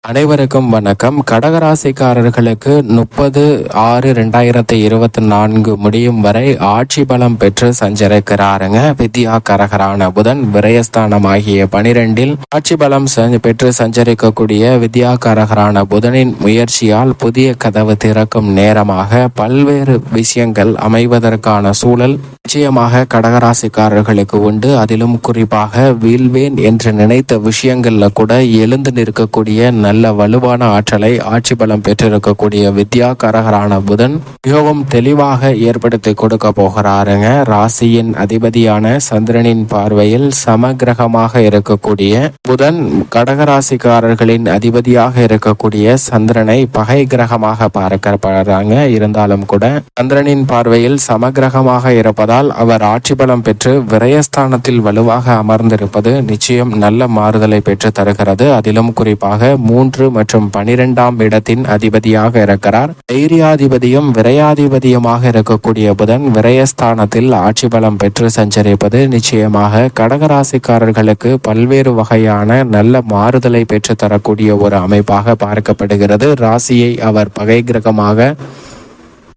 அனைவருக்கும் வணக்கம். கடகராசிக்காரர்களுக்கு 30/6/2024 முடியும் வரை ஆட்சி பலம் பெற்று சஞ்சரிக்கிறாருங்க. வித்யா கரகரான புதன் விரயஸ்தானமாகிய 12இல் ஆட்சி பலம் பெற்று சஞ்சரிக்கக்கூடிய வித்யா கரகரான புதனின் முயற்சியால் புதிய கதவு திறக்கும் நேரமாக பல்வேறு விஷயங்கள் அமைவதற்கான சூழல் நிச்சயமாக கடகராசிக்காரர்களுக்கு உண்டு. அதிலும் குறிப்பாக வீழ்வேன் என்று நினைத்த விஷயங்கள்ல கூட எழுந்து நிற்கக்கூடிய நல்ல வலுவான ஆற்றலை ஆட்சி பலம் பெற்றிருக்கக்கூடிய வித்யா கரகரான புதன் மிகவும் தெளிவாக ஏற்படுத்தி கொடுக்க போகிறாருங்க. ராசியின் அதிபதியான சந்திரனின் பார்வையில் சமகிரகமாக இருக்கக்கூடிய புதன் கடகராசிக்காரர்களின் அதிபதியாக இருக்கக்கூடிய சந்திரனை பகை கிரகமாக பார்க்கப்படுறாங்க. இருந்தாலும் கூட சந்திரனின் பார்வையில் சமகிரகமாக இருப்பதால் அவர் ஆட்சி பலம் பெற்று விரயஸ்தானத்தில் வலுவாக அமர்ந்திருப்பது நிச்சயம் நல்ல மாறுதலை பெற்று தருகிறது. அதிலும் குறிப்பாக 3 மற்றும் 12ஆம் இடத்தின் அதிபதியாக இருக்கிறார். தைரியாதிபதியும் விரையாதிபதியுமாக இருக்கக்கூடிய புதன் விரயஸ்தானத்தில் ஆட்சி பலம் பெற்று சஞ்சரிப்பது நிச்சயமாக கடகராசிக்காரர்களுக்கு பல்வேறு வகையான நல்ல மாறுதலை பெற்று தரக்கூடிய ஒரு அமைப்பாக பார்க்கப்படுகிறது. ராசியை அவர் பகை கிரகமாக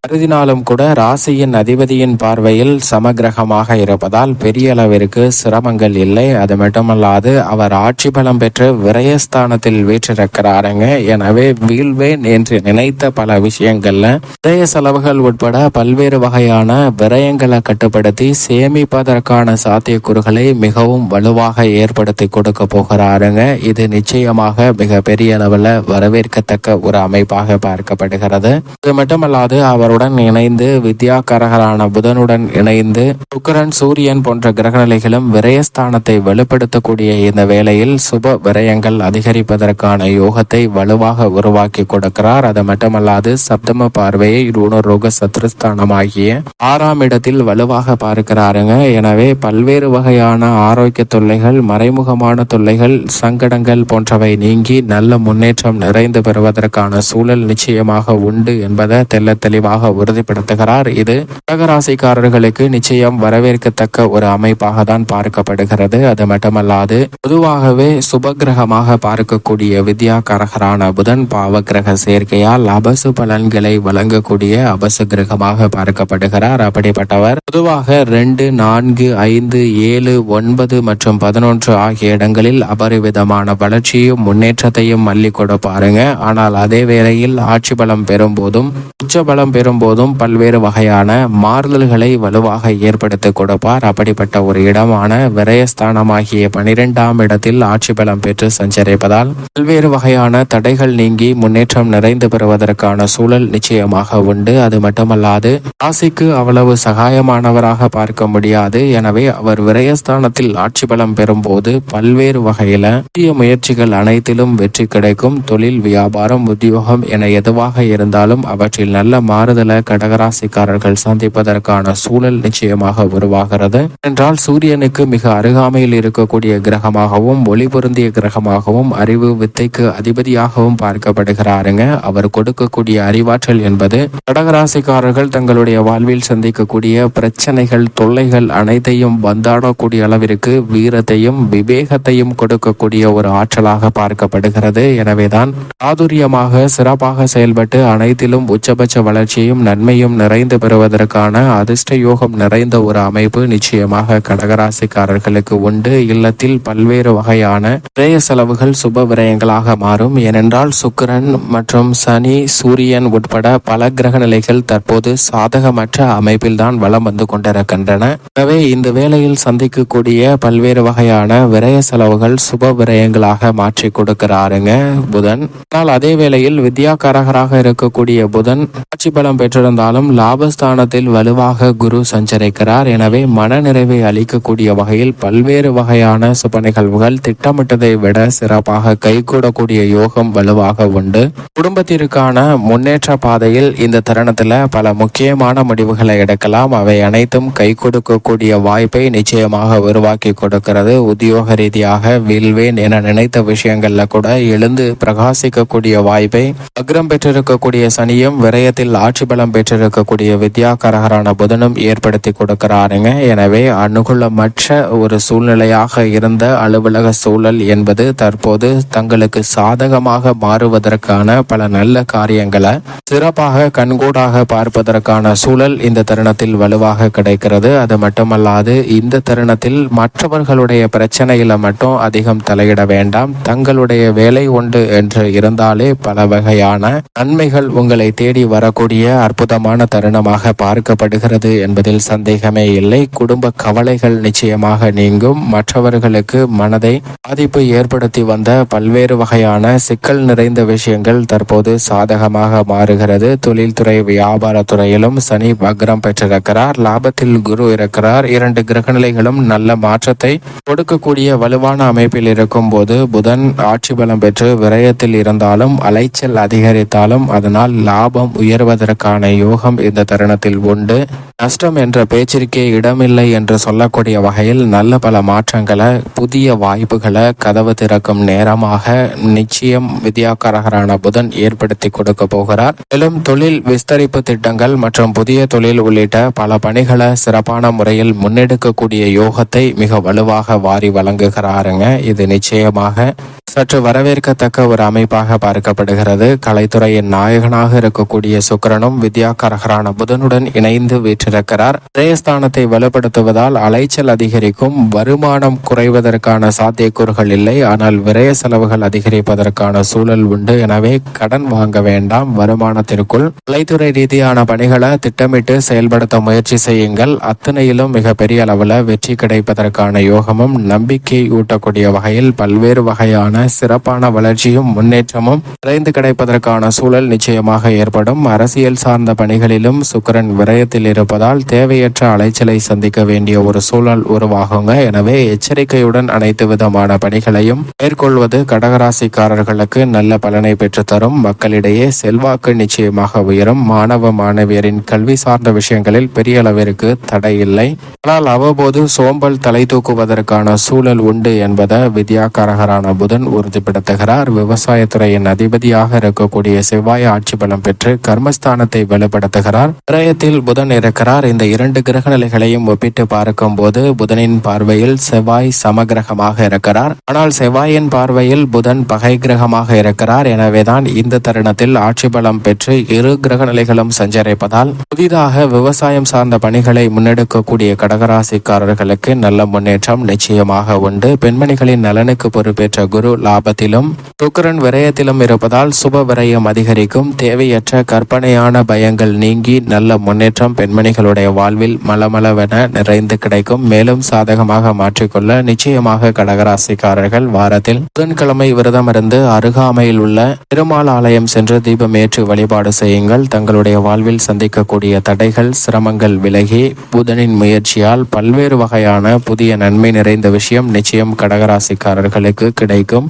கருதினாலும் கூட ராசியின் அதிபதியின் பார்வையில் சமகிரகமாக இருப்பதால் பெரிய அளவிற்கு சிரமங்கள் இல்லை. அது மட்டுமல்லாது அவர் ஆட்சி பலம் பெற்று விரயஸ்தானத்தில் வீற்றிருக்கிறாருங்க. எனவே வீழ்வேன் என்று நினைத்த பல விஷயங்கள்ல விரய செலவுகள் உட்பட பல்வேறு வகையான விரயங்களை கட்டுப்படுத்தி சேமிப்பதற்கான சாத்தியக்கூறுகளை மிகவும் வலுவாக ஏற்படுத்தி கொடுக்க போகிறாருங்க. இது நிச்சயமாக மிக பெரிய அளவில் வரவேற்கத்தக்க ஒரு அமைப்பாக பார்க்கப்படுகிறது. இது மட்டுமல்லாது அவர் இணைந்து வித்யா கரகரான புதனுடன் இணைந்து சுக்கிரன் சூரியன் போன்ற கிரகநிலைகளும் விரயஸ்தானத்தை வலுப்படுத்தக்கூடிய இந்த வேளையில் சுப விரயங்கள் அதிகரிப்பதற்கான யோகத்தை வலுவாக உருவாக்கி கொடுக்கிறார். அது மட்டுமல்லாது சப்தம பார்வையை ருணரோக சத்ருஸ்தானமாகிய 6ஆம் இடத்தில் வலுவாக பார்க்கிறாருங்க. எனவே பல்வேறு வகையான ஆரோக்கிய தொல்லைகள், மறைமுகமான தொல்லைகள், சங்கடங்கள் போன்றவை நீங்கி நல்ல முன்னேற்றம் நிறைந்து பெறுவதற்கான சூழல் நிச்சயமாக உண்டு என்பதை தெல்ல தெளிவாக உறுதிப்படுத்துகிறார். இது கடகராசிக்காரர்களுக்கு நிச்சயம் வரவேற்கத்தக்க ஒரு அமைப்பாக தான் பார்க்கப்படுகிறது. அது மட்டுமல்லாது பொதுவாகவே சுபகிரகமாக பார்க்கக்கூடிய வித்யா கரகரான புதன் பாவகிரக சேர்க்கையால் அபசு பலன்களை வழங்கக்கூடிய அபசு கிரகமாக பார்க்கப்படுகிறார். அப்படிப்பட்டவர் பொதுவாக 2, 4, 5, 7, 9 மற்றும் 11 ஆகிய இடங்களில் அபரிவிதமான வளர்ச்சியும் முன்னேற்றத்தையும் மல்லி கொடுப்பாருங்க. ஆனால் அதே வேளையில் ஆட்சி பலம் பெறும் போதும் உச்ச பலம் பெறும் போதும் பல்வேறு வகையான மாறுதல்களை வலுவாக ஏற்படுத்தி கொடுப்பார். அப்படிப்பட்ட ஒரு இடமான விரயஸ்தானமாகிய 12ஆம் இடத்தில் ஆட்சி பலம் பெற்று சஞ்சரிப்பதால் பல்வேறு வகையான தடைகள் நீங்கி முன்னேற்றம் நிறைந்து பெறுவதற்கான சூழல் நிச்சயமாக உண்டு. அது மட்டுமல்லாது ராசிக்கு அவ்வளவு சகாயமானவராக பார்க்க முடியாது. எனவே அவர் விரயஸ்தானத்தில் ஆட்சி பலம் பெறும் போது பல்வேறு வகையில புதிய முயற்சிகள் அனைத்திலும் வெற்றி கிடைக்கும். தொழில், வியாபாரம், உத்தியோகம் என எதுவாக இருந்தாலும் அவற்றில் நல்ல மாறுதலை கடகராசிக்காரர்கள் சந்திப்பதற்கான சூழல் நிச்சயமாக உருவாகிறது. என்றால் சூரியனுக்கு மிக அருகாமையில் இருக்கக்கூடிய கிரகமாகவும் ஒளி பொருந்திய கிரகமாகவும் அறிவு வித்தைக்கு அதிபதியாகவும் பார்க்கப்படுகிறாருங்க. அவர் கொடுக்கக்கூடிய அறிவாற்றல் என்பது கடகராசிக்காரர்கள் தங்களுடைய வாழ்வில் சந்திக்கக்கூடிய பிரச்சனைகள், தொல்லைகள் அனைத்தையும் வந்தாடக்கூடிய அளவிற்கு வீரத்தையும் விவேகத்தையும் கொடுக்கக்கூடிய ஒரு ஆற்றலாக பார்க்கப்படுகிறது. எனவேதான் சாதுரியமாக சிறப்பாக செயல்பட்டு அனைத்திலும் உச்சபட்ச வளர்ச்சியும் நன்மையும் நிறைந்து பெறுவதற்கான அதிர்ஷ்ட யோகம் நிறைந்த ஒரு அமைப்பு நிச்சயமாக கடகராசிக்காரர்களுக்கு உண்டு. இல்லத்தில் பல்வேறு வகையான விரய செலவுகள் சுப விரயங்களாக மாறும். ஏனென்றால் சுக்கிரன் மற்றும் சனி, சூரியன் உட்பட பல கிரக நிலைகள் தற்போது சாதகமற்ற அமைப்பில் தான் வலம் வந்து கொண்டிருக்கின்றன. எனவே இந்த வேளையில் சந்திக்கக்கூடிய பல்வேறு வகையான விரய செலவுகள் சுப விரயங்களாக மாற்றி கொடுக்கிறாருங்க புதன். ஆனால் அதே வேளையில் வித்யா கரகராக இருக்கக்கூடிய புதன் ஆட்சி பலம் பெற்றிருந்தாலும் லாபஸ்தானத்தில் வலுவாக குரு சஞ்சரிக்கிறார். எனவே மன நிறைவை அளிக்கக்கூடிய வகையில் பல்வேறு வகையான சுப நிகழ்வுகள் திட்டமிட்டதை விட சிறப்பாக கைகூடக்கூடிய யோகம் வலுவாக உண்டு. குடும்பத்திற்கான முன்னேற்ற பாதையில் இந்த தருணத்துல பல முக்கியமான முடிவுகளை எடுக்கலாம். அவை அனைத்தும் கை கொடுக்கக்கூடிய வாய்ப்பை நிச்சயமாக உருவாக்கி கொடுக்கிறது. உத்தியோக ரீதியாக வீழ்வேன் என நினைத்த விஷயங்கள்ல கூட எழுந்து பிரகாசிக்கக்கூடிய வாய்ப்பை அக்ரம் பெற்றிருக்கக்கூடிய சனியும் விரயத்தில் ஆட்சி ஆட்சி பலம் பெற்றிருக்கக்கூடிய வித்யாகாரகரான புதனும் ஏற்படுத்தி கொடுக்கிறாருங்க. எனவே அனுகூலமற்ற ஒரு சூழ்நிலையாக இருந்த அலுவலக சூழல் என்பது தற்போது தங்களுக்கு சாதகமாக மாறுவதற்கான பல நல்ல காரியங்களை சிறப்பாக கண்கூடாக பார்ப்பதற்கான சூழல் இந்த தருணத்தில் வலுவாக கிடைக்கிறது. அது மட்டுமல்லாது இந்த தருணத்தில் மற்றவர்களுடைய பிரச்சனையில மட்டும் அதிகம் தலையிட வேண்டாம். தங்களுடைய வேலை உண்டு என்று இருந்தாலே பல வகையான நன்மைகள் உங்களை தேடி வரக்கூடிய அற்புதமான தருணமாக பார்க்கப்படுகிறது என்பதில் சந்தேகமே இல்லை. குடும்ப கவலைகள் நிச்சயமாக நீங்கும். மற்றவர்களுக்கு மனதை பாதிப்பு ஏற்படுத்தி வந்த பல்வேறு வகையான சிக்கல் நிறைந்த விஷயங்கள் தற்போது சாதகமாக மாறுகிறது. தொழில்துறை வியாபாரத்துறையிலும் சனி வக்ரம் பெற்றிருக்கிறார். லாபத்தில் குரு இருக்கிறார். 2 கிரகநிலைகளும் நல்ல மாற்றத்தை கொடுக்கக்கூடிய வலுவான அமைப்பில் இருக்கும் போது புதன் ஆட்சி பலம் பெற்று விரயத்தில் இருந்தாலும் அலைச்சல் அதிகரித்தாலும் அதனால் லாபம் உயர்வதற்கான யோகம் இந்த தருணத்தில் உண்டு. நஷ்டம் என்ற பேச்சிற்கே இடமில்லை என்று சொல்லக்கூடிய வகையில் நல்ல பல மாற்றங்களை புதிய வாய்ப்புகளை கதவு திறக்கும் நேரமாக நிச்சயம் வித்யாகாரகரான புதன் ஏற்படுத்தி கொடுக்க போகிறார். மேலும் தொழில் விஸ்தரிப்பு திட்டங்கள் மற்றும் புதிய தொழில் உள்ளிட்ட பல பணிகளை சிறப்பான முறையில் முன்னெடுக்கக்கூடிய யோகத்தை மிக வலுவாக வாரி வழங்குகிறாருங்க. இது நிச்சயமாக சற்று வரவேற்கத்தக்க ஒரு அமைப்பாக பார்க்கப்படுகிறது. கலைத்துறையின் நாயகனாக இருக்கக்கூடிய சுக்கிரனும் வித்யாகாரகரான புதனுடன் இணைந்து வீற்றிருக்கிறார். விரயஸ்தானத்தை வலுப்படுத்துவதால் அலைச்சல் அதிகரிக்கும். வருமானம் குறைவதற்கான சாத்தியக்கூறுகள் இல்லை, ஆனால் விரய செலவுகள் அதிகரிப்பதற்கான சூழல் உண்டு. எனவே கடன் வாங்க வேண்டாம். வருமானத்திற்குள் கலைத்துறை ரீதியான பணிகளை திட்டமிட்டு செயல்படுத்த முயற்சி செய்யுங்கள். அத்தனையிலும் மிகப்பெரிய அளவில் வெற்றி கிடைப்பதற்கான யோகமும் நம்பிக்கை ஊட்டக்கூடிய வகையில் பல்வேறு வகையான சிறப்பான வளர்ச்சியும் முன்னேற்றமும் விரைந்து கிடைப்பதற்கான சூழல் நிச்சயமாக ஏற்படும். அரசியல் சார்ந்த பணிகளிலும் சுக்கிரன் விரயத்தில் இருப்பதால் தேவையற்ற அலைச்சலை சந்திக்க வேண்டிய ஒரு சூழல் உருவாகுங்க. எனவே எச்சரிக்கையுடன் அனைத்து விதமான பணிகளையும் மேற்கொள்வது கடகராசிக்காரர்களுக்கு நல்ல பலனை பெற்றுத்தரும். மக்களிடையே செல்வாக்கு நிச்சயமாக உயரும். மாணவ மாணவியரின் கல்வி சார்ந்த விஷயங்களில் பெரிய அளவிற்கு தடை இல்லை. ஆனால் அவ்வப்போது சோம்பல் தலை தூக்குவதற்கான சூழல் உண்டு என்பதை வித்யாகாரகரான புதன் உறுதிப்படுத்துகிறார். விவசாயத்துறையின் அதிபதியாக இருக்கக்கூடிய செவ்வாய் ஆட்சி பலம் பெற்று கர்மஸ்தானத்தை வலுப்படுத்துகிறார். விரயத்தில் புதன் இருக்கிறார். இந்த 2 கிரக நிலைகளையும் ஒப்பிட்டு பார்க்கும் போது புதனின் பார்வையில் செவ்வாய் சமகிரகமாக இருக்கிறார். ஆனால் செவ்வாயின் பார்வையில் புதன் பகை கிரகமாக இருக்கிறார். எனவேதான் இந்த தருணத்தில் ஆட்சி பலம் பெற்று 2 கிரக நிலைகளும் சஞ்சரிப்பதால் புதிதாக விவசாயம் சார்ந்த பணிகளை முன்னெடுக்கக்கூடிய கடகராசிக்காரர்களுக்கு நல்ல முன்னேற்றம் நிச்சயமாக உண்டு. பெண்மணிகளின் நலனுக்கு பொறுப்பேற்ற குரு லாபத்திலும் சுக்கிரன் விரயத்திலும் இருப்பதால் சுப விரயம் அதிகரிக்கும். தேவையற்ற கற்பனையான பயங்கள் நீங்கி நல்ல முன்னேற்றம் பெண்மணிகளுடைய வாழ்வில் மலமளவென நிறைந்து கிடைக்கும். மேலும் சாதகமாக மாற்றிக்கொள்ள நிச்சயமாக கடகராசிக்காரர்கள் வாரத்தில் புதன்கிழமை விரதம் இருந்து அருகாமையில் உள்ள திருமால் ஆலயம் சென்று தீபம் ஏற்றி வழிபாடு செய்யுங்கள். தங்களுடைய வாழ்வில் சந்திக்கக்கூடிய தடைகள் சிரமங்கள் விலகி புதனின் முயற்சியால் பல்வேறு வகையான புதிய நன்மை நிறைந்த விஷயம் நிச்சயம் கடகராசிக்காரர்களுக்கு கிடைக்கும்.